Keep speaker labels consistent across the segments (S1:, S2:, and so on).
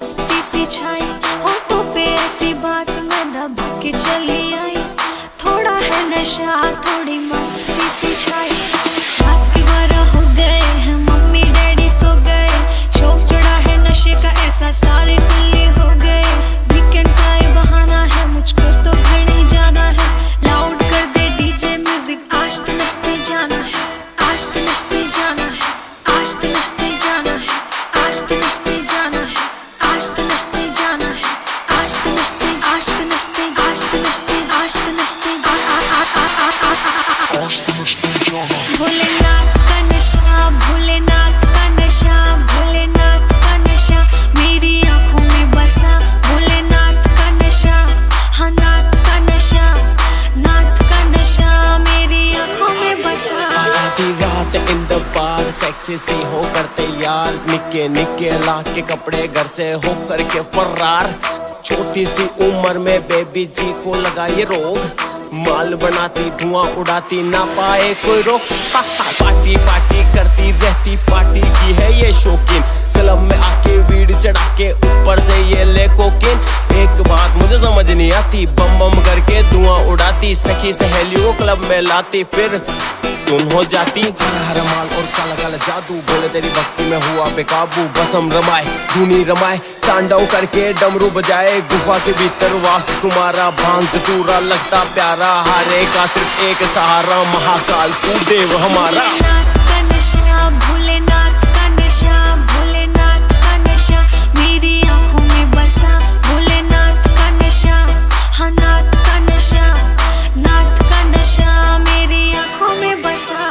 S1: मस्ती सी छाई होठों पे ऐसी बात मैं दबा के चली आई। थोड़ा है नशा थोड़ी मस्ती सी छाई। रात के 12 हो गए हैं मम्मी डैडी सो गए। शौक चढ़ा है नशे का ऐसा सारे टल्ले हो गए। वीकेंड का ये बहाना है मुझको तो घर नहीं जाना है। लाउड कर दे डीजे म्यूजिक आज तो नचते जाना है। आज तो नचते जाना है। आज तो नचते जाना है। आज तो नचते जाना है। आज तो नचते जाना है। आज तो नचते आज तो नचते आज तो नचते आज तो नचते भोलेनाथ का नशा भोलेनाथ का नशा भोलेनाथ का नशा मेरी आंखों में बसा। भोलेनाथ का नशा हाँ नाथ का नशा नाथ का नशा मेरी आंखों में बसा।
S2: आधी रात इन द बार सेक्सी सी हो करते यार। निक्के निक्के लाख के कपड़े घर से हो करके फरार। छोटी सी उम्र में बेबी जी को लगा ये रोग। माल बनाती धुआं उड़ाती ना पाए कोई रोक। पार्टी पार्टी करती रहती पार्टी की है ये शौकीन। क्लब में आके वीड चढ़ा के ऊपर से ये ले कोकीन। एक बात मुझे समझ नहीं आती बम बम करके धुआं उड़ाती। सखी सहेलियों को क्लब में लाती फिर धुन हो जाती। हर हर माल और काला काला जादू बोले तेरी भक्ति में हुआ बेकाबू। बसम रमाए धुनी रमाए तांडव करके डमरू बजाए। गुफा के भीतर वास तुम्हारा भांग टूरा लगता प्यारा। हारे का सिर्फ एक सहारा महाकाल तू देव हमारा।
S1: भोलेनाथ का नशा भोलेनाथ का नशा भोलेनाथ का नशा मेरी आंखों में बसा। भोलेनाथ का नशा हाँ नाथ का नशा नाथ का नशा मेरी आंखों में बसा।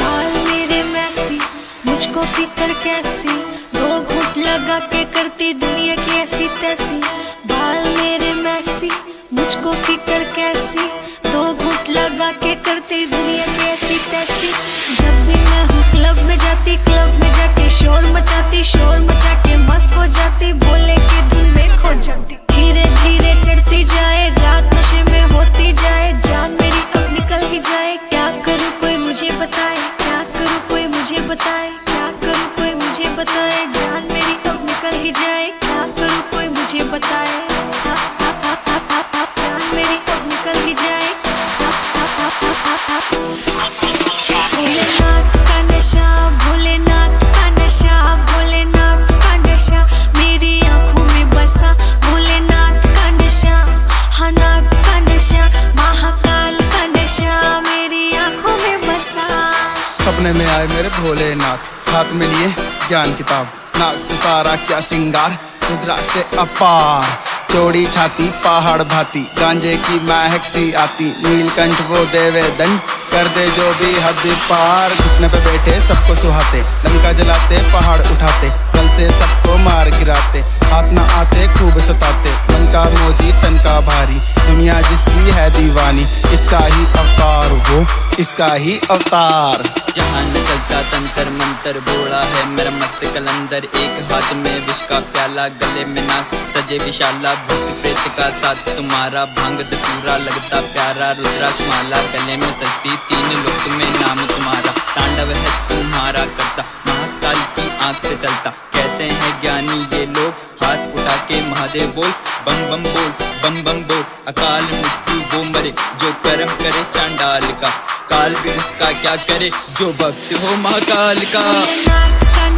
S1: बाल मेरे मैसी मुझको फिक्र कैसी। दो घूंट लगा के करती दुनिया की ऐसी तैसी। बाल मेरे मैसी मुझको फिक्र कैसी। दो घूंट लगा के करती दुनिया की ऐसी तैसी। जब भी मैं हूँ क्लब में जाती क्लब में जाके शोर मचाती। शोर मचा के मस्त हो जाती भोले की धुन में खो जाती। धीरे धीरे चढ़ती जाए रात नशे में होती जाए। जान मेरी अब निकल ही जाए क्या करूँ कोई मुझे बताए। क्या करूँ कोई मुझे बताए। क्या करूँ कोई मुझे बताए। जान मेरी अब निकल ही जाए क्या करूँ कोई मुझे बताए। जान मेरी अब निकल ही जाए। भोलेनाथ का नशा भोलेनाथ का नशा भोलेनाथ का नशा मेरी आंखों में बसा। भोलेनाथ का नशा हाँ नाथ का नशा महाकाल का नशा मेरी आंखों में बसा।
S3: सपने में आए मेरे भोलेनाथ हाथ में लिए ज्ञान किताब। नाक से सारा क्या सिंगार रुद्राक्ष से अपार। चौड़ी छाती पहाड़ भाती गांजे की महक सी आती। नीलकंठ वो देवे दंड कर दे जो भी हद पार। घुटने पे बैठे सबको सुहाते लंका जलाते पहाड़ उठाते। कल से सबको मार गिराते हाथ ना आते खूब सताते। मन का मोजी तन का भारी दुनिया जिसकी है दीवानी। इसका ही अवतार वो इसका ही अवतार।
S4: जहां न चलता तंत्र मंत्र बोला है मेरा मस्त कलंदर। एक हाथ में विष का प्याला गले में नाक सजे विशाला। भूत प्रेत का साथ तुम्हारा भांग धतूरा लगता प्यारा। रुद्राक्ष माला गले में सजती तीन लोक में नाम तुम्हारा। तांडव है तुम्हारा करता महाकाल की आंख से चलता। कहते हैं ज्ञानी ये लोग हाथ उठा के महादेव बोल। बम बम बोल बम बम बोल। अकाल मृत्यु वो मरे जो कर्म करे चांडाल का। काल भी उसका क्या करे जो भक्त हो महाकाल का।
S1: भोलेनाथ का